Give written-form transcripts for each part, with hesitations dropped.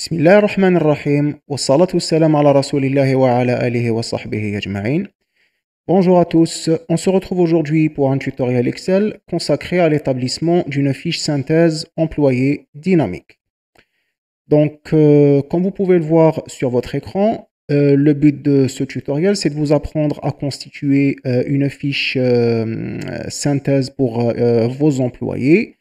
بسم الله الرحمن الرحيم والصلاة والسلام على رسول الله وعلى آله وصحبه أجمعين. Bonjour à tous, on se retrouve aujourd'hui pour un tutoriel Excel consacré à l'établissement d'une fiche synthèse employée dynamique. Donc, comme vous pouvez le voir sur votre écran, le but de ce tutoriel, c'est de vous apprendre à constituer une fiche synthèse pour vos employés.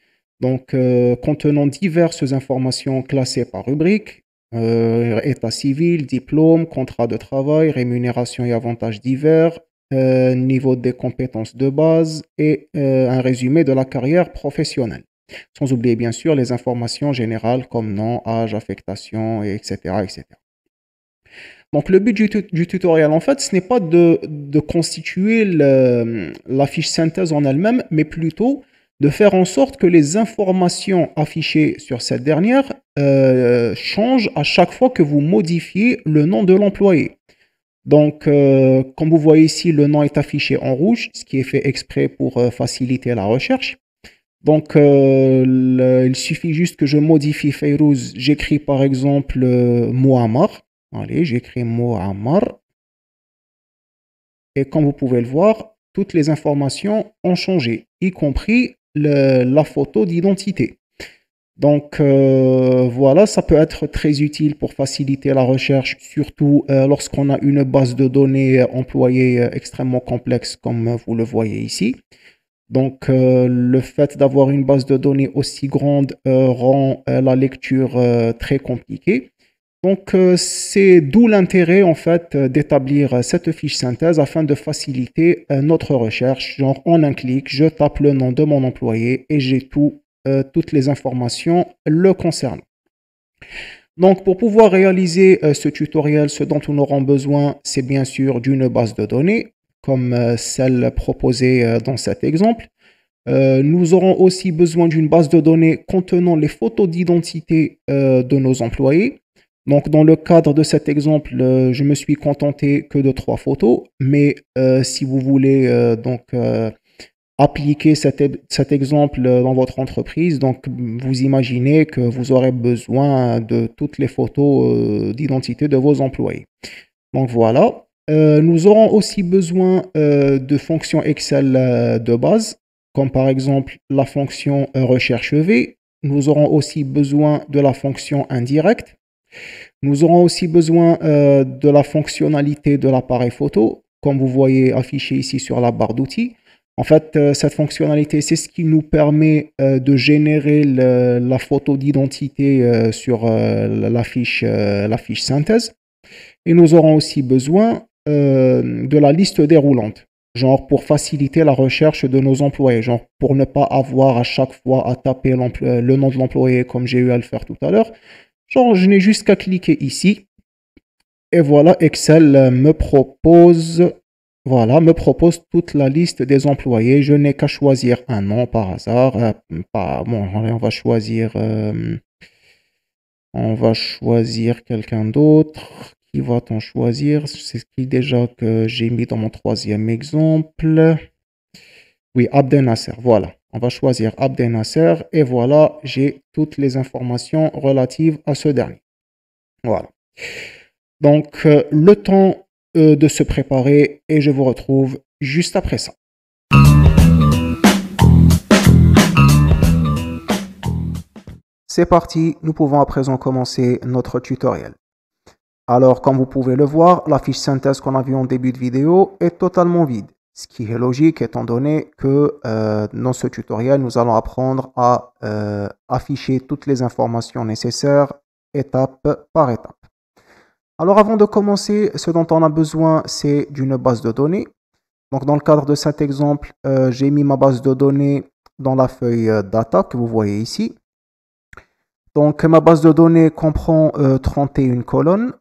Donc, contenant diverses informations classées par rubrique, état civil, diplôme, contrat de travail, rémunération et avantages divers, niveau des compétences de base et un résumé de la carrière professionnelle. Sans oublier bien sûr les informations générales comme nom, âge, affectation, etc., etc. Donc le but du tutoriel, en fait, ce n'est pas de constituer la fiche synthèse en elle-même, mais plutôt de faire en sorte que les informations affichées sur cette dernière changent à chaque fois que vous modifiez le nom de l'employé. Donc, comme vous voyez ici, le nom est affiché en rouge, ce qui est fait exprès pour faciliter la recherche. Donc, il suffit juste que je modifie Fayrouz. J'écris par exemple Mouammar. Allez, j'écris Mouammar. Et comme vous pouvez le voir, toutes les informations ont changé, y compris la photo d'identité. Donc voilà, ça peut être très utile pour faciliter la recherche, surtout lorsqu'on a une base de données employée extrêmement complexe comme vous le voyez ici. Donc le fait d'avoir une base de données aussi grande rend la lecture très compliquée. Donc c'est d'où l'intérêt en fait d'établir cette fiche synthèse afin de faciliter notre recherche. Genre en un clic, je tape le nom de mon employé et j'ai toutes les informations le concernant. Donc pour pouvoir réaliser ce tutoriel, ce dont nous aurons besoin, c'est bien sûr d'une base de données comme celle proposée dans cet exemple. Nous aurons aussi besoin d'une base de données contenant les photos d'identité de nos employés. Donc, dans le cadre de cet exemple, je me suis contenté que de 3 photos, mais si vous voulez appliquer cet exemple dans votre entreprise, donc vous imaginez que vous aurez besoin de toutes les photos d'identité de vos employés. Donc voilà, nous aurons aussi besoin de fonctions Excel de base, comme par exemple la fonction recherche V. Nous aurons aussi besoin de la fonction indirecte. Nous aurons aussi besoin de la fonctionnalité de l'appareil photo, comme vous voyez affiché ici sur la barre d'outils. En fait, cette fonctionnalité, c'est ce qui nous permet de générer la photo d'identité sur la fiche synthèse. Et nous aurons aussi besoin de la liste déroulante, genre pour faciliter la recherche de nos employés, genre pour ne pas avoir à chaque fois à taper le nom de l'employé comme j'ai eu à le faire tout à l'heure. Genre, je n'ai juste qu'à cliquer ici. Et voilà, Excel me propose toute la liste des employés. Je n'ai qu'à choisir un nom par hasard. On va choisir quelqu'un d'autre. Qui va-t-on choisir? C'est ce qui déjà que j'ai mis dans mon troisième exemple. Oui, Abdel Nasser, voilà. On va choisir Abdel Nasser et voilà, j'ai toutes les informations relatives à ce dernier. Voilà. Donc, le temps de se préparer et je vous retrouve juste après ça. C'est parti, nous pouvons à présent commencer notre tutoriel. Alors, comme vous pouvez le voir, la fiche synthèse qu'on a vue en début de vidéo est totalement vide. Ce qui est logique étant donné que dans ce tutoriel, nous allons apprendre à afficher toutes les informations nécessaires étape par étape. Alors avant de commencer, ce dont on a besoin, c'est d'une base de données. Donc dans le cadre de cet exemple, j'ai mis ma base de données dans la feuille data que vous voyez ici. Donc ma base de données comprend 31 colonnes.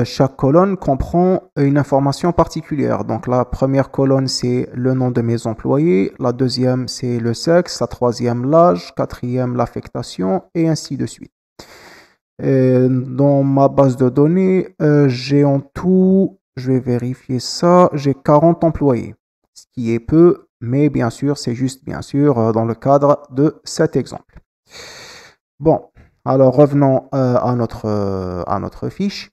Chaque colonne comprend une information particulière. Donc la première colonne, c'est le nom de mes employés. La deuxième, c'est le sexe. La troisième, l'âge. Quatrième, l'affectation. Et ainsi de suite. Dans ma base de données, j'ai en tout, je vais vérifier ça, j'ai 40 employés. Ce qui est peu, mais bien sûr, c'est juste bien sûr dans le cadre de cet exemple. Bon. Alors, revenons à notre fiche.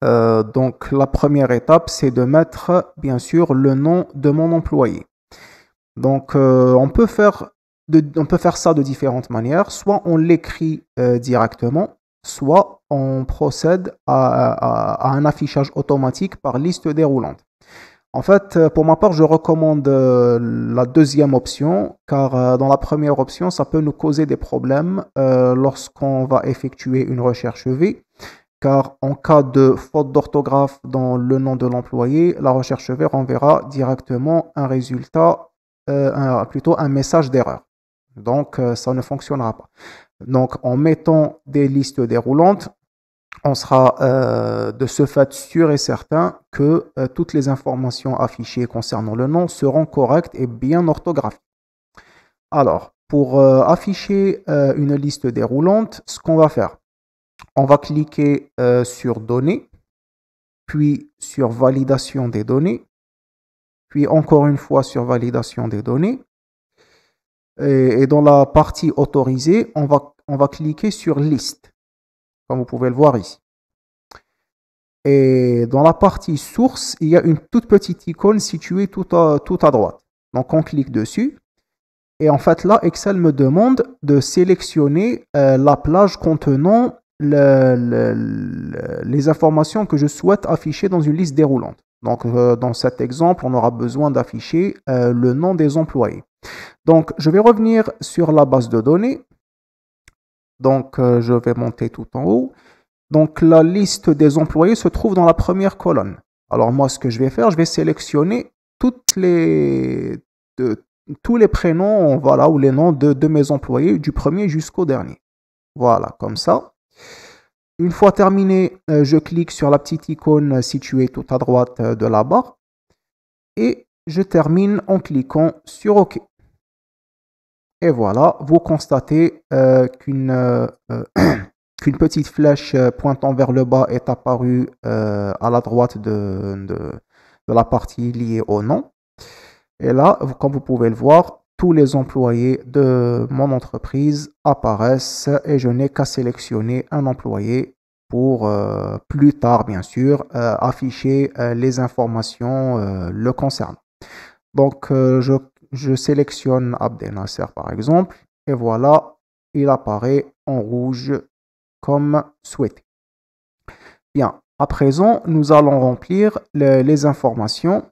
Donc, la première étape, c'est de mettre, bien sûr, le nom de mon employé. Donc, on peut faire ça de différentes manières. Soit on l'écrit directement, soit on procède à un affichage automatique par liste déroulante. En fait, pour ma part, je recommande la deuxième option, car dans la première option, ça peut nous causer des problèmes lorsqu'on va effectuer une recherche V, car en cas de faute d'orthographe dans le nom de l'employé, la recherche V renverra directement un résultat, plutôt un message d'erreur. Donc, ça ne fonctionnera pas. Donc, en mettant des listes déroulantes, on sera de ce fait sûr et certain que toutes les informations affichées concernant le nom seront correctes et bien orthographiées. Alors, pour afficher une liste déroulante, ce qu'on va faire, on va cliquer sur Données, puis sur Validation des données, puis encore une fois sur Validation des données. Et dans la partie Autorisée, on va cliquer sur Liste, comme vous pouvez le voir ici. Et dans la partie source, il y a une toute petite icône située tout à droite. Donc on clique dessus. Et en fait là, Excel me demande de sélectionner la plage contenant les informations que je souhaite afficher dans une liste déroulante. Donc dans cet exemple, on aura besoin d'afficher le nom des employés. Donc je vais revenir sur la base de données. Donc je vais monter tout en haut. Donc, la liste des employés se trouve dans la première colonne. Alors, moi, ce que je vais faire, je vais sélectionner tous les prénoms, voilà, ou les noms de mes employés, du premier jusqu'au dernier. Voilà, comme ça. Une fois terminé, je clique sur la petite icône située tout à droite de la barre. Et je termine en cliquant sur OK. Et voilà, vous constatez qu'une petite flèche pointant vers le bas est apparue à la droite de la partie liée au nom. Et là, comme vous pouvez le voir, tous les employés de mon entreprise apparaissent et je n'ai qu'à sélectionner un employé pour plus tard, bien sûr, afficher les informations le concernant. Donc, je sélectionne Abdel Nasser, par exemple, et voilà, il apparaît en rouge comme souhaité. Bien, à présent, nous allons remplir les informations.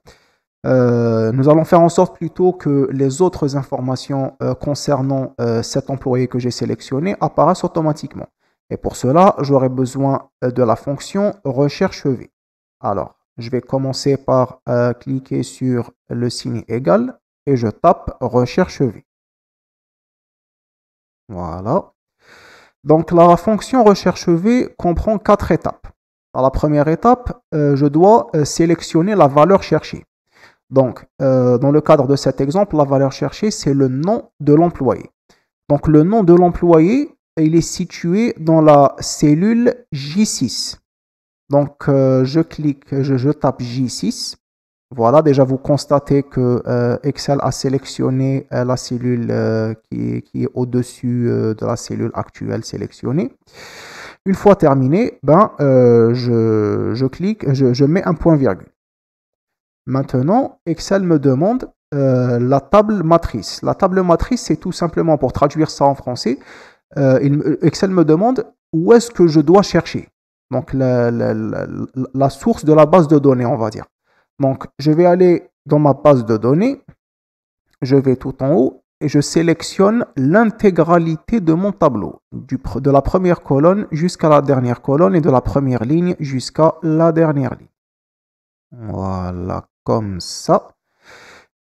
Nous allons faire en sorte plutôt que les autres informations concernant cet employé que j'ai sélectionné apparaissent automatiquement. Et pour cela, j'aurai besoin de la fonction recherche V. Alors, je vais commencer par cliquer sur le signe égal et je tape recherche V. Voilà. Donc, la fonction recherche V comprend 4 étapes. Dans la première étape, je dois sélectionner la valeur cherchée. Donc, dans le cadre de cet exemple, la valeur cherchée, c'est le nom de l'employé. Donc, le nom de l'employé, il est situé dans la cellule J6. Donc, je tape J6. Voilà, déjà vous constatez que Excel a sélectionné la cellule qui est au-dessus de la cellule actuelle sélectionnée. Une fois terminé, je mets un point virgule. Maintenant, Excel me demande la table matrice. La table matrice, c'est tout simplement, pour traduire ça en français, Excel me demande où est-ce que je dois chercher. Donc, la source de la base de données, on va dire. Donc, je vais aller dans ma base de données, je vais tout en haut et je sélectionne l'intégralité de mon tableau, de la première colonne jusqu'à la dernière colonne et de la première ligne jusqu'à la dernière ligne. Voilà, comme ça.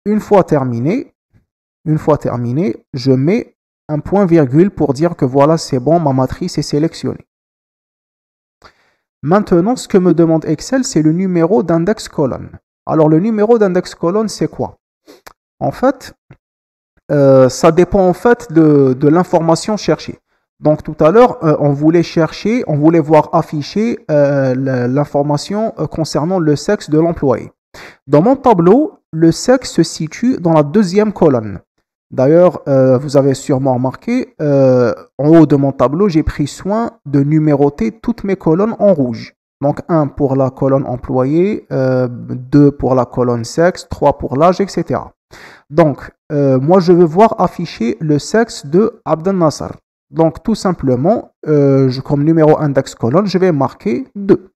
Une fois terminé, je mets un point virgule pour dire que voilà, c'est bon, ma matrice est sélectionnée. Maintenant, ce que me demande Excel, c'est le numéro d'index colonne. Alors, le numéro d'index colonne, c'est quoi? En fait, ça dépend en fait de l'information cherchée. Donc, tout à l'heure, on voulait voir afficher l'information concernant le sexe de l'employé. Dans mon tableau, le sexe se situe dans la deuxième colonne. D'ailleurs, vous avez sûrement remarqué, en haut de mon tableau, j'ai pris soin de numéroter toutes mes colonnes en rouge. Donc 1 pour la colonne employé, 2 pour la colonne sexe, 3 pour l'âge, etc. Donc, moi, je veux voir afficher le sexe de Abdel Nasser. Donc, tout simplement, comme numéro index colonne, je vais marquer 2.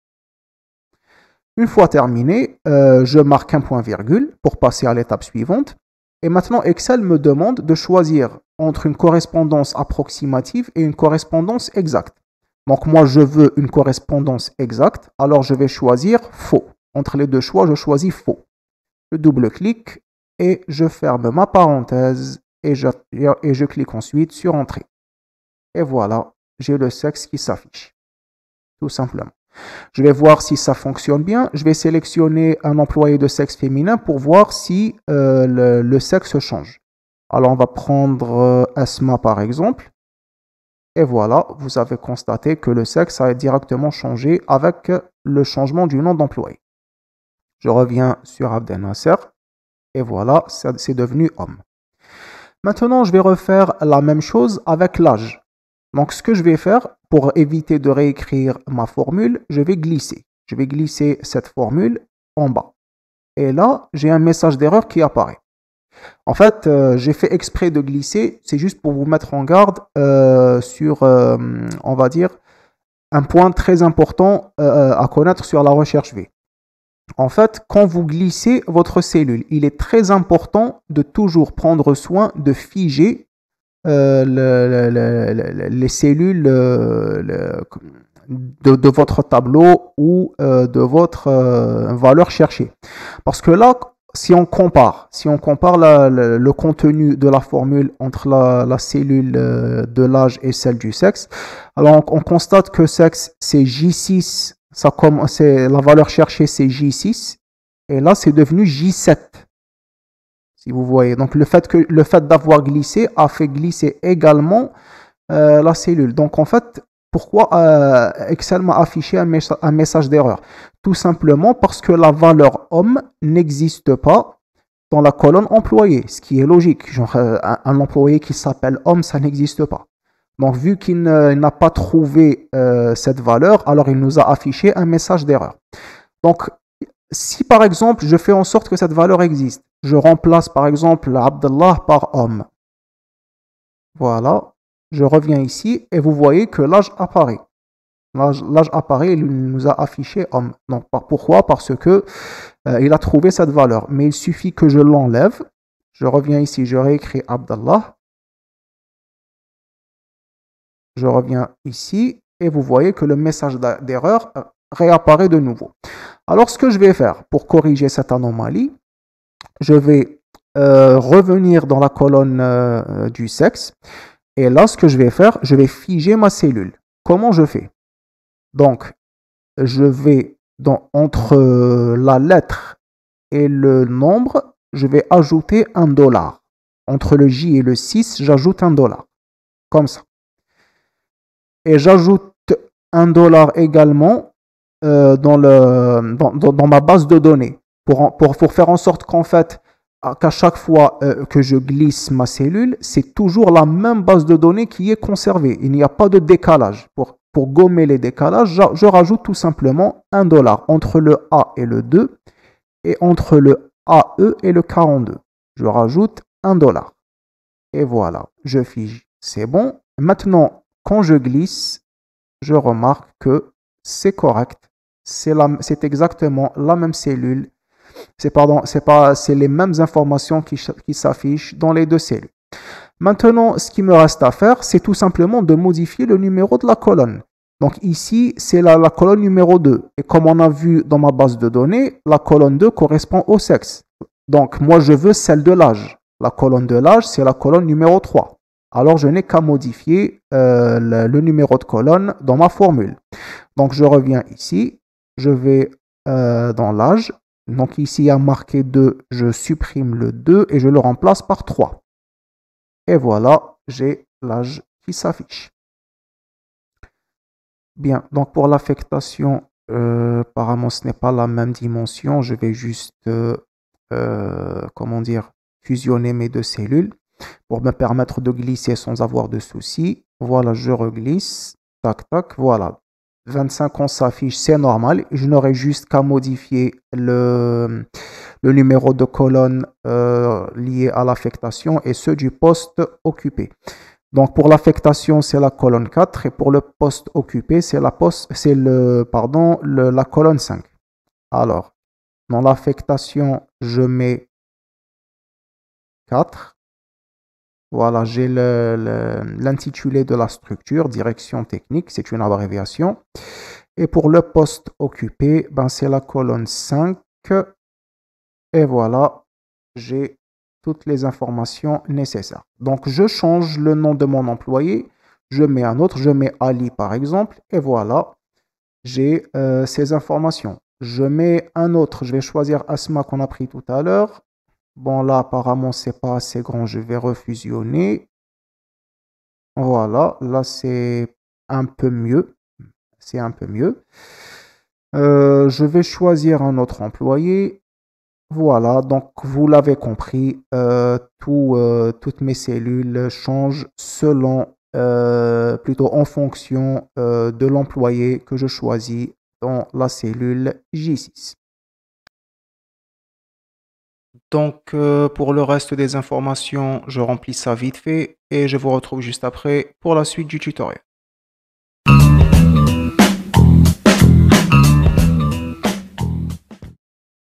Une fois terminé, je marque un point virgule pour passer à l'étape suivante. Et maintenant, Excel me demande de choisir entre une correspondance approximative et une correspondance exacte. Donc, moi, je veux une correspondance exacte, alors je vais choisir faux. Entre les deux choix, je choisis faux. Je double-clique et je ferme ma parenthèse et je clique ensuite sur Entrée. Et voilà, j'ai le sexe qui s'affiche, tout simplement. Je vais voir si ça fonctionne bien. Je vais sélectionner un employé de sexe féminin pour voir si le sexe change. Alors, on va prendre Asma par exemple. Et voilà, vous avez constaté que le sexe a directement changé avec le changement du nom d'employé. Je reviens sur Abdel Nasser. Et voilà, c'est devenu homme. Maintenant, je vais refaire la même chose avec l'âge. Donc, ce que je vais faire, pour éviter de réécrire ma formule, je vais glisser. Je vais glisser cette formule en bas. Et là, j'ai un message d'erreur qui apparaît. En fait, j'ai fait exprès de glisser. C'est juste pour vous mettre en garde sur, on va dire, un point très important à connaître sur la recherche V. En fait, quand vous glissez votre cellule, il est très important de toujours prendre soin de figer les cellules de votre tableau ou de votre valeur cherchée. Parce que là, si on compare le contenu de la formule entre la cellule de l'âge et celle du sexe, alors on constate que sexe c'est J6, la valeur cherchée c'est J6, et là c'est devenu J7. Si vous voyez, donc le fait d'avoir glissé a fait glisser également la cellule. Donc en fait, pourquoi Excel m'a affiché un message d'erreur? Tout simplement parce que la valeur homme n'existe pas dans la colonne employé, ce qui est logique. Genre un employé qui s'appelle homme, ça n'existe pas. Donc vu qu'il n'a pas trouvé cette valeur, alors il nous a affiché un message d'erreur. Donc si par exemple je fais en sorte que cette valeur existe, je remplace par exemple Abdallah par homme. Voilà, je reviens ici et vous voyez que l'âge apparaît. L'âge apparaît, il nous a affiché homme. Donc pourquoi? Parce que il a trouvé cette valeur. Mais il suffit que je l'enlève. Je reviens ici, je réécris Abdallah. Je reviens ici et vous voyez que le message d'erreur réapparaît de nouveau. Alors ce que je vais faire pour corriger cette anomalie, je vais revenir dans la colonne du sexe. Et là, ce que je vais faire, je vais figer ma cellule. Comment je fais? Donc, je vais entre la lettre et le nombre, je vais ajouter $1. Entre le J et le 6, j'ajoute $1. Comme ça. Et j'ajoute $1 également dans ma base de données. Pour faire en sorte qu'en fait, qu'à chaque fois que je glisse ma cellule, c'est toujours la même base de données qui est conservée. Il n'y a pas de décalage. Pour gommer les décalages, je rajoute tout simplement $1 entre le A et le 2 et entre le AE et le 42. Je rajoute $1. Et voilà, je fige. C'est bon. Maintenant, quand je glisse, je remarque que c'est correct. C'est exactement la même cellule. C'est les mêmes informations qui s'affichent dans les deux cellules. Maintenant, ce qui me reste à faire, c'est tout simplement de modifier le numéro de la colonne. Donc ici, c'est la colonne numéro 2. Et comme on a vu dans ma base de données, la colonne 2 correspond au sexe. Donc moi, je veux celle de l'âge. La colonne de l'âge, c'est la colonne numéro 3. Alors, je n'ai qu'à modifier le numéro de colonne dans ma formule. Donc, je reviens ici. Je vais dans l'âge. Donc, ici, il y a marqué 2. Je supprime le 2 et je le remplace par 3. Et voilà, j'ai l'âge qui s'affiche. Bien, donc pour l'affectation, apparemment, ce n'est pas la même dimension. Je vais juste, comment dire, fusionner mes deux cellules. pour me permettre de glisser sans avoir de soucis. Voilà, je reglisse. Tac, tac, voilà. 25 ans s'affiche, c'est normal. Je n'aurai juste qu'à modifier le numéro de colonne lié à l'affectation et ceux du poste occupé. Donc pour l'affectation, c'est la colonne 4 et pour le poste occupé, c'est la colonne 5. Alors, dans l'affectation, je mets 4. Voilà, j'ai l'intitulé de la structure, direction technique, c'est une abréviation. Et pour le poste occupé, ben c'est la colonne 5. Et voilà, j'ai toutes les informations nécessaires. Donc, je change le nom de mon employé, je mets un autre, je mets Ali par exemple, et voilà, j'ai ces informations. Je mets un autre, je vais choisir Asma qu'on a pris tout à l'heure. Bon, là, apparemment, c'est pas assez grand, je vais refusionner. Voilà, là, c'est un peu mieux. C'est un peu mieux. Je vais choisir un autre employé. Voilà, donc vous l'avez compris, toutes mes cellules changent plutôt en fonction de l'employé que je choisis dans la cellule J6. Donc pour le reste des informations, je remplis ça vite fait et je vous retrouve juste après pour la suite du tutoriel.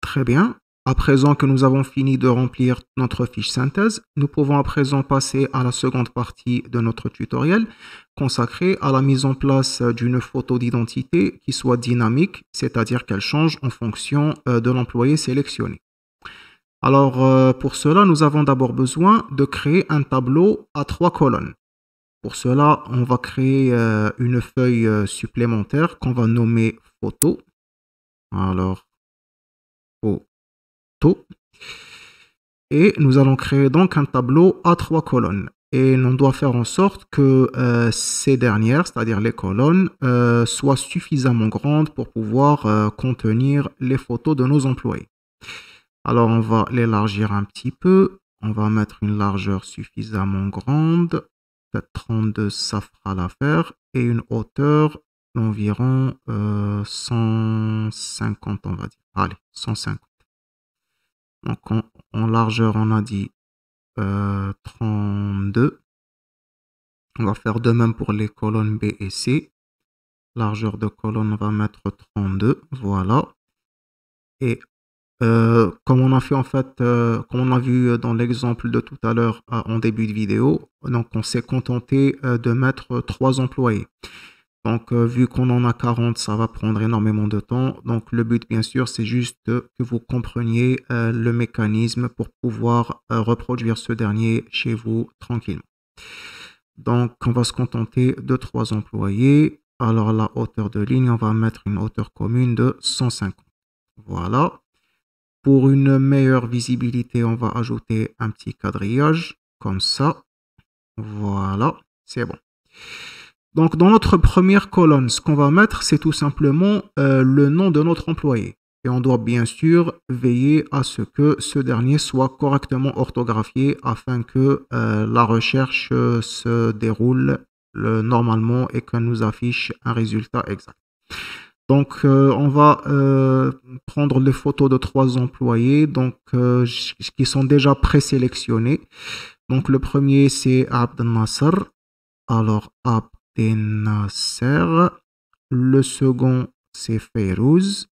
Très bien. À présent que nous avons fini de remplir notre fiche synthèse, nous pouvons à présent passer à la seconde partie de notre tutoriel consacrée à la mise en place d'une photo d'identité qui soit dynamique, c'est-à-dire qu'elle change en fonction de l'employé sélectionné. Alors pour cela, nous avons d'abord besoin de créer un tableau à 3 colonnes. Pour cela, on va créer une feuille supplémentaire qu'on va nommer photo. Alors, photo. Et nous allons créer donc un tableau à 3 colonnes. Et on doit faire en sorte que ces dernières, c'est-à-dire les colonnes, soient suffisamment grandes pour pouvoir contenir les photos de nos employés. Alors on va l'élargir un petit peu. On va mettre une largeur suffisamment grande. Peut-être 32, ça fera l'affaire. Et une hauteur d'environ 150, on va dire. Allez, 150. Donc en largeur, on a dit 32. On va faire de même pour les colonnes B et C. Largeur de colonne, on va mettre 32. Voilà. Et comme on a fait en fait, comme on a vu dans l'exemple de tout à l'heure en début de vidéo, donc on s'est contenté de mettre 3 employés. Donc vu qu'on en a 40, ça va prendre énormément de temps. Donc le but bien sûr, c'est juste que vous compreniez le mécanisme pour pouvoir reproduire ce dernier chez vous tranquillement. Donc on va se contenter de 3 employés. Alors la hauteur de ligne, on va mettre une hauteur commune de 150. Voilà. Pour une meilleure visibilité, on va ajouter un petit quadrillage, comme ça. Voilà, c'est bon. Donc, dans notre première colonne, ce qu'on va mettre, c'est tout simplement le nom de notre employé. Et on doit bien sûr veiller à ce que ce dernier soit correctement orthographié afin que la recherche se déroule normalement et qu'elle nous affiche un résultat exact. Donc, on va prendre les photos de 3 employés qui sont déjà présélectionnés. Donc, le premier, c'est Abd Nasser. Alors, Abd Nasser. Le second, c'est Fayrouz.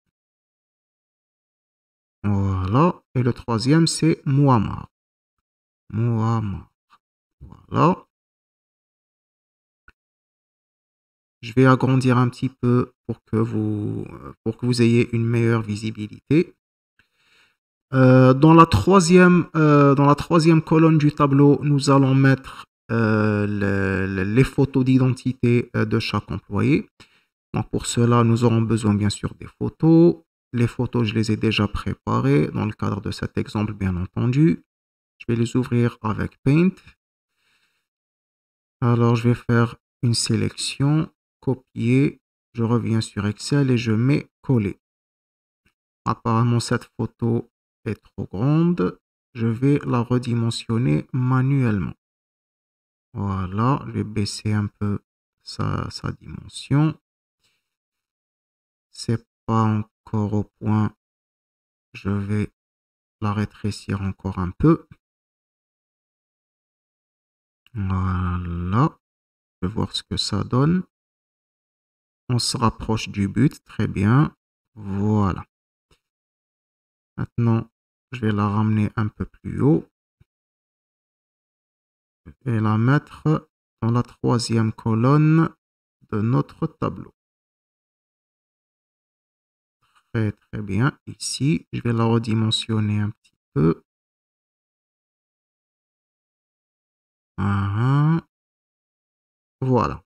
Voilà. Et le troisième, c'est Muammar. Muammar. Voilà. Je vais agrandir un petit peu pour que vous ayez une meilleure visibilité. Dans la troisième colonne du tableau, nous allons mettre les photos d'identité de chaque employé. Donc pour cela, nous aurons besoin bien sûr des photos. Les photos, je les ai déjà préparées dans le cadre de cet exemple, bien entendu. Je vais les ouvrir avec Paint. Alors, je vais faire une sélection, copier. Je reviens sur Excel et je mets coller. Apparemment, cette photo est trop grande. je vais la redimensionner manuellement. Voilà, je vais baisser un peu sa dimension. C'est pas encore au point. Je vais la rétrécir encore un peu. Voilà. Je vais voir ce que ça donne. On se rapproche du but. Très bien. Voilà. Maintenant, je vais la ramener un peu plus haut. Et la mettre dans la troisième colonne de notre tableau. Très très bien. Ici, je vais la redimensionner un petit peu. Voilà.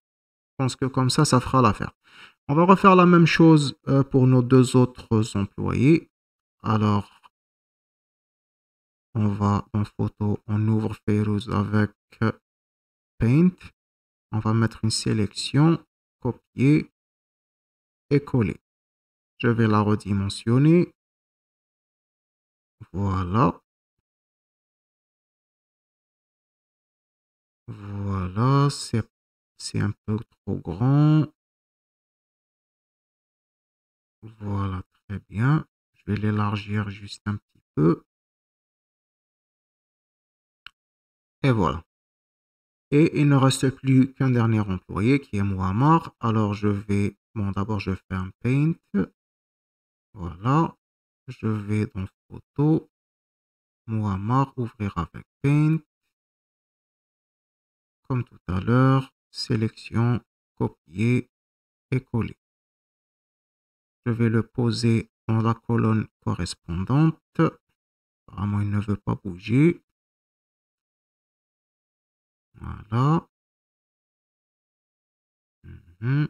Je pense que comme ça fera l'affaire. On va refaire la même chose pour nos deux autres employés. Alors, on va en photo, on ouvre Fairouz avec Paint. On va mettre une sélection, copier et coller. Je vais la redimensionner. Voilà. Voilà, c'est un peu trop grand. Voilà, très bien. Je vais l'élargir juste un petit peu. Et voilà. Et il ne reste plus qu'un dernier employé qui est Muammar. Alors je vais, bon d'abord je fais un Paint. Voilà. Je vais dans Photo. Muammar, ouvrir avec Paint. Comme tout à l'heure, sélection, copier et coller. Je vais le poser dans la colonne correspondante. Apparemment, il ne veut pas bouger. Voilà. Je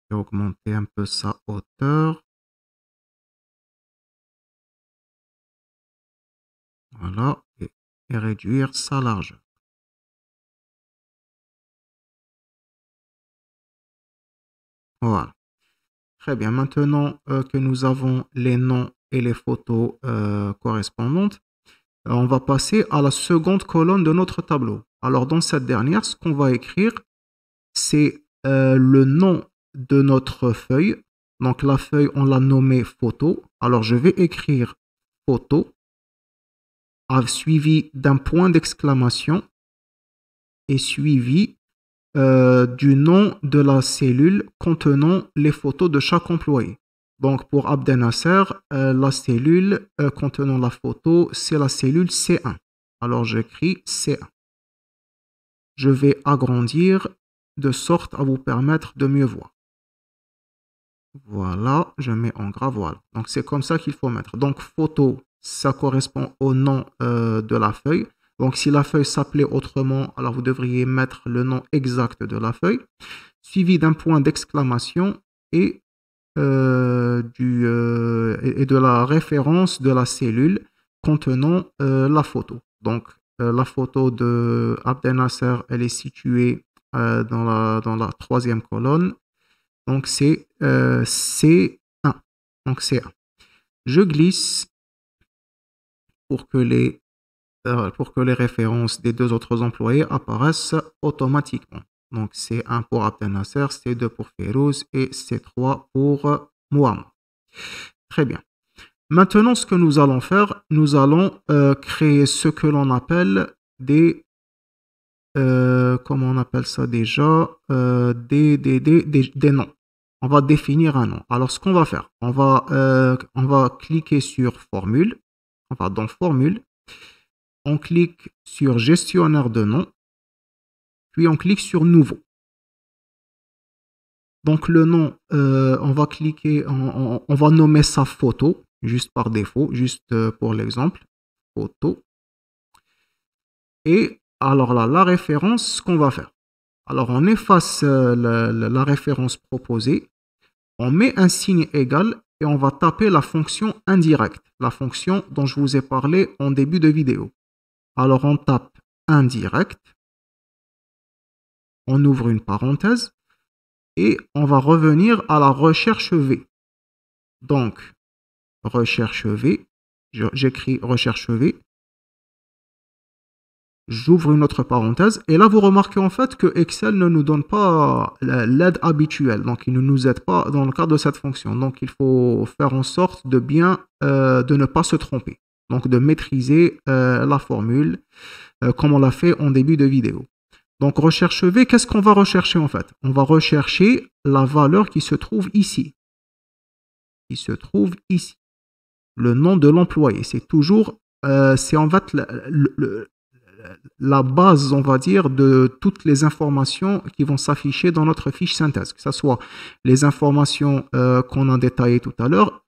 vais augmenter un peu sa hauteur. Voilà. Et réduire sa largeur. Voilà. Très bien. Maintenant que nous avons les noms et les photos correspondantes, on va passer à la seconde colonne de notre tableau. Alors, dans cette dernière, ce qu'on va écrire, c'est le nom de notre feuille. Donc, la feuille, on l'a nommée photo. Alors, je vais écrire photo, suivi d'un point d'exclamation et suivi du nom de la cellule contenant les photos de chaque employé. Donc, pour Abdel Nasser, la cellule contenant la photo, c'est la cellule C1. Alors, j'écris C1. Je vais agrandir de sorte à vous permettre de mieux voir. Voilà, je mets en gras, voilà. Donc, c'est comme ça qu'il faut mettre. Donc, photo, ça correspond au nom de la feuille. Donc, si la feuille s'appelait autrement, alors vous devriez mettre le nom exact de la feuille, suivi d'un point d'exclamation et de la référence de la cellule contenant la photo. Donc, la photo de Abdel Nasser, elle est située dans la troisième colonne. Donc, c'est C1. Donc, C1. Je glisse pour que les références des deux autres employés apparaissent automatiquement. Donc, C1 pour Abdel Nasser, C2 pour Fairouz et C3 pour Muammar. Très bien. Maintenant, ce que nous allons faire, nous allons créer ce que l'on appelle des... comment on appelle ça déjà des noms. On va définir un nom. Alors, ce qu'on va faire, on va cliquer sur Formule. On va dans Formule. On clique sur Gestionnaire de noms. Puis, on clique sur Nouveau. Donc, le nom, on va cliquer, on va nommer sa photo, juste par défaut, juste pour l'exemple. Photo. Et alors là, la référence, ce qu'on va faire. Alors, on efface la référence proposée. On met un signe égal et on va taper la fonction indirecte, la fonction dont je vous ai parlé en début de vidéo. Alors, on tape indirect, on ouvre une parenthèse et on va revenir à la recherche V. Donc, recherche V. J'écris recherche V. J'ouvre une autre parenthèse. Et là, vous remarquez en fait que Excel ne nous donne pas l'aide habituelle. Donc, il ne nous aide pas dans le cadre de cette fonction. Donc, il faut faire en sorte de de ne pas se tromper. Donc, de maîtriser la formule comme on l'a fait en début de vidéo. Donc, recherche V, qu'est-ce qu'on va rechercher en fait? On va rechercher la valeur qui se trouve ici. Qui se trouve ici. Le nom de l'employé. C'est toujours, c'est en fait la base, on va dire, de toutes les informations qui vont s'afficher dans notre fiche synthèse. Que ce soit les informations qu'on a détaillées tout à l'heure,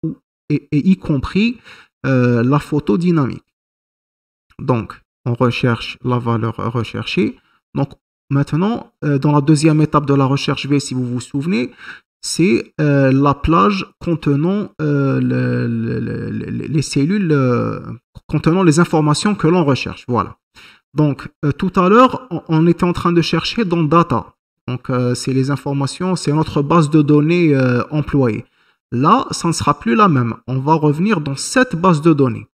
et y compris la photo dynamique. Donc, on recherche la valeur recherchée. Donc, maintenant, dans la deuxième étape de la recherche V, si vous vous souvenez, c'est la plage contenant les cellules, contenant les informations que l'on recherche. Voilà. Donc, tout à l'heure, on était en train de chercher dans Data. Donc, c'est les informations, c'est notre base de données employée. Là, ça ne sera plus la même. On va revenir dans cette base de données.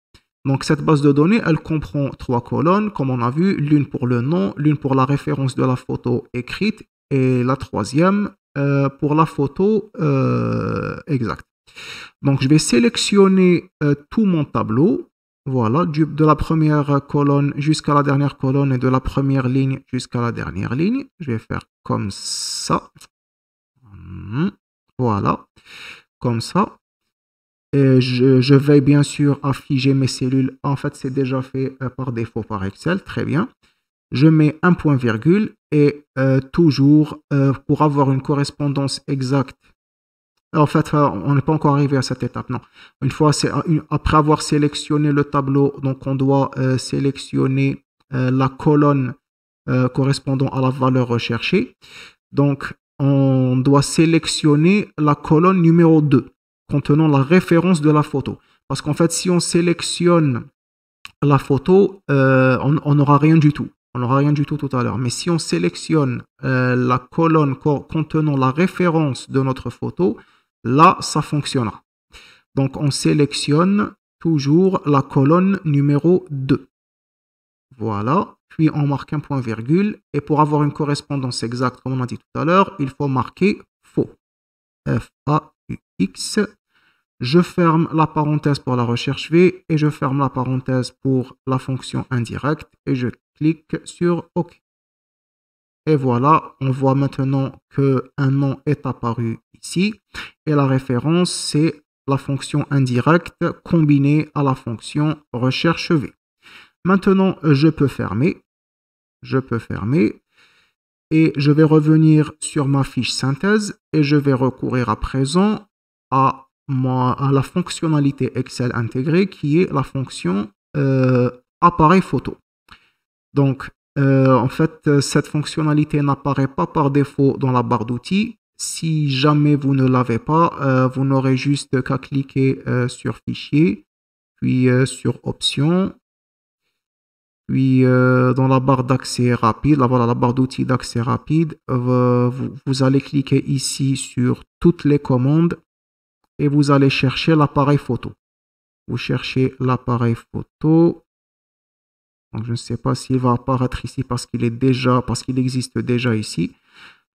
Donc, cette base de données, elle comprend 3 colonnes, comme on a vu, l'une pour le nom, l'une pour la référence de la photo écrite, et la troisième pour la photo exacte. Donc, je vais sélectionner tout mon tableau. Voilà, de la première colonne jusqu'à la dernière colonne et de la première ligne jusqu'à la dernière ligne. Je vais faire comme ça. Voilà, comme ça. Et je vais bien sûr afficher mes cellules. En fait, c'est déjà fait par défaut par Excel. Très bien. Je mets un point virgule et toujours pour avoir une correspondance exacte. En fait, on n'est pas encore arrivé à cette étape, non. Une fois, après avoir sélectionné le tableau, donc on doit sélectionner la colonne correspondant à la valeur recherchée. Donc, on doit sélectionner la colonne numéro 2, contenant la référence de la photo. Parce qu'en fait, si on sélectionne la photo, on n'aura rien du tout. On n'aura rien du tout tout à l'heure. Mais si on sélectionne la colonne contenant la référence de notre photo, là, ça fonctionnera. Donc, on sélectionne toujours la colonne numéro 2. Voilà. Puis, on marque un point virgule. Et pour avoir une correspondance exacte, comme on a dit tout à l'heure, il faut marquer faux. F-A-U-X. Je ferme la parenthèse pour la recherche V et je ferme la parenthèse pour la fonction indirecte et je clique sur OK. Et voilà, on voit maintenant qu'un nom est apparu ici et la référence, c'est la fonction indirecte combinée à la fonction recherche V. Maintenant, je peux fermer. Je peux fermer et je vais revenir sur ma fiche synthèse et je vais recourir à présent à la fonctionnalité Excel intégrée qui est la fonction appareil photo. Donc, en fait, cette fonctionnalité n'apparaît pas par défaut dans la barre d'outils. Si jamais vous ne l'avez pas, vous n'aurez juste qu'à cliquer sur Fichier, puis sur Options, puis dans la barre d'accès rapide, voilà, la barre d'outils d'accès rapide, vous allez cliquer ici sur Toutes les commandes et vous allez chercher l'appareil photo. Vous cherchez l'appareil photo. Donc, je ne sais pas s'il va apparaître ici parce qu'il existe déjà ici.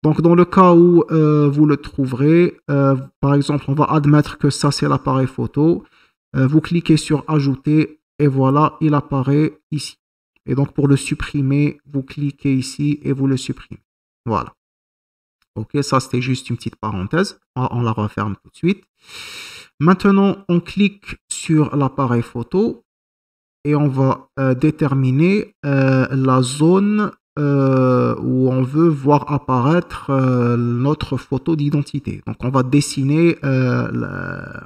Donc, dans le cas où vous le trouverez, par exemple, on va admettre que ça, c'est l'appareil photo. Vous cliquez sur Ajouter et voilà, il apparaît ici. Et donc, pour le supprimer, vous cliquez ici et vous le supprimez. Voilà. Ok, ça, c'était juste une petite parenthèse. On la referme tout de suite. Maintenant, on clique sur l'appareil photo et on va déterminer la zone où on veut voir apparaître notre photo d'identité. Donc, on va dessiner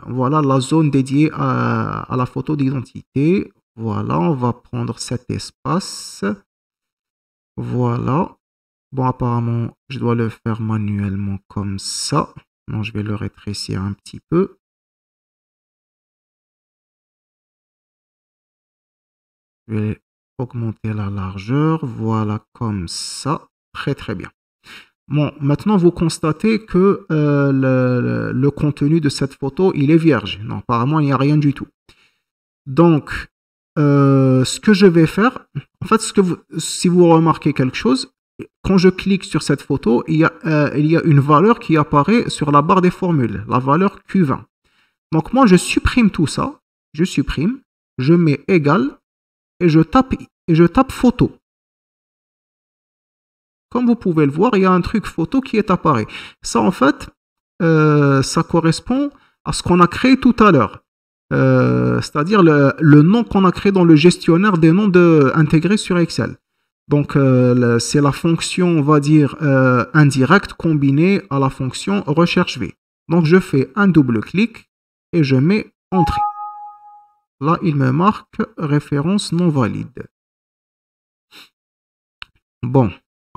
voilà, la zone dédiée à la photo d'identité. Voilà, on va prendre cet espace. Voilà. Bon, apparemment, je dois le faire manuellement comme ça. Non, je vais le rétrécir un petit peu. Je vais augmenter la largeur. Voilà, comme ça. Très, très bien. Bon, maintenant, vous constatez que le contenu de cette photo, il est vierge. Non, apparemment, il n'y a rien du tout. Donc, ce que je vais faire, en fait, si vous remarquez quelque chose, quand je clique sur cette photo, il y a une valeur qui apparaît sur la barre des formules, la valeur Q20. Donc, moi, je supprime tout ça. Je supprime, je mets égal et je tape photo. Comme vous pouvez le voir, il y a un truc photo qui est apparu. Ça, en fait, ça correspond à ce qu'on a créé tout à l'heure. C'est-à-dire le nom qu'on a créé dans le gestionnaire des noms intégrés sur Excel. Donc, c'est la fonction, on va dire, indirecte combinée à la fonction recherche V. Donc, je fais un double clic et je mets entrée. Là, il me marque référence non valide. Bon.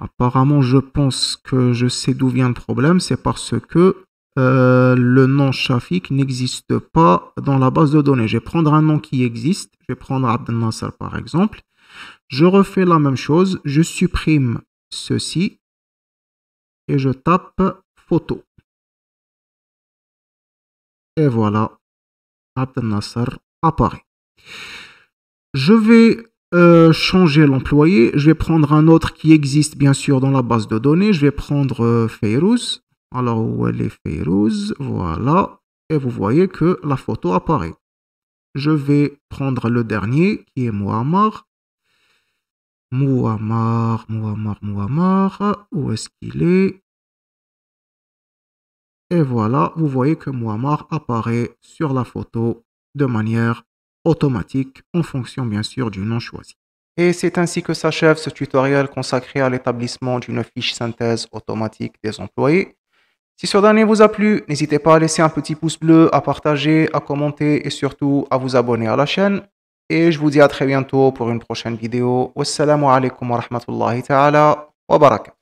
Apparemment, je pense que je sais d'où vient le problème. C'est parce que le nom Shafiq n'existe pas dans la base de données. Je vais prendre un nom qui existe. Je vais prendre Abdel Nasser par exemple. Je refais la même chose. Je supprime ceci et je tape photo. Et voilà, Abdel Nasser apparaît. Je vais changer l'employé, je vais prendre un autre qui existe bien sûr dans la base de données, je vais prendre Fayrouz. Alors où elle est Fayrouz? Voilà, et vous voyez que la photo apparaît. Je vais prendre le dernier qui est Mouammar. Mouammar, où est-ce qu'il est? Et voilà, vous voyez que Mouammar apparaît sur la photo de manière automatique en fonction bien sûr du nom choisi. Et c'est ainsi que s'achève ce tutoriel consacré à l'établissement d'une fiche synthèse automatique des employés. Si ce dernier vous a plu, n'hésitez pas à laisser un petit pouce bleu, à partager, à commenter et surtout à vous abonner à la chaîne. Et je vous dis à très bientôt pour une prochaine vidéo. Wassalamu alaikum wa rahmatullahi ta'ala wa barakatuh.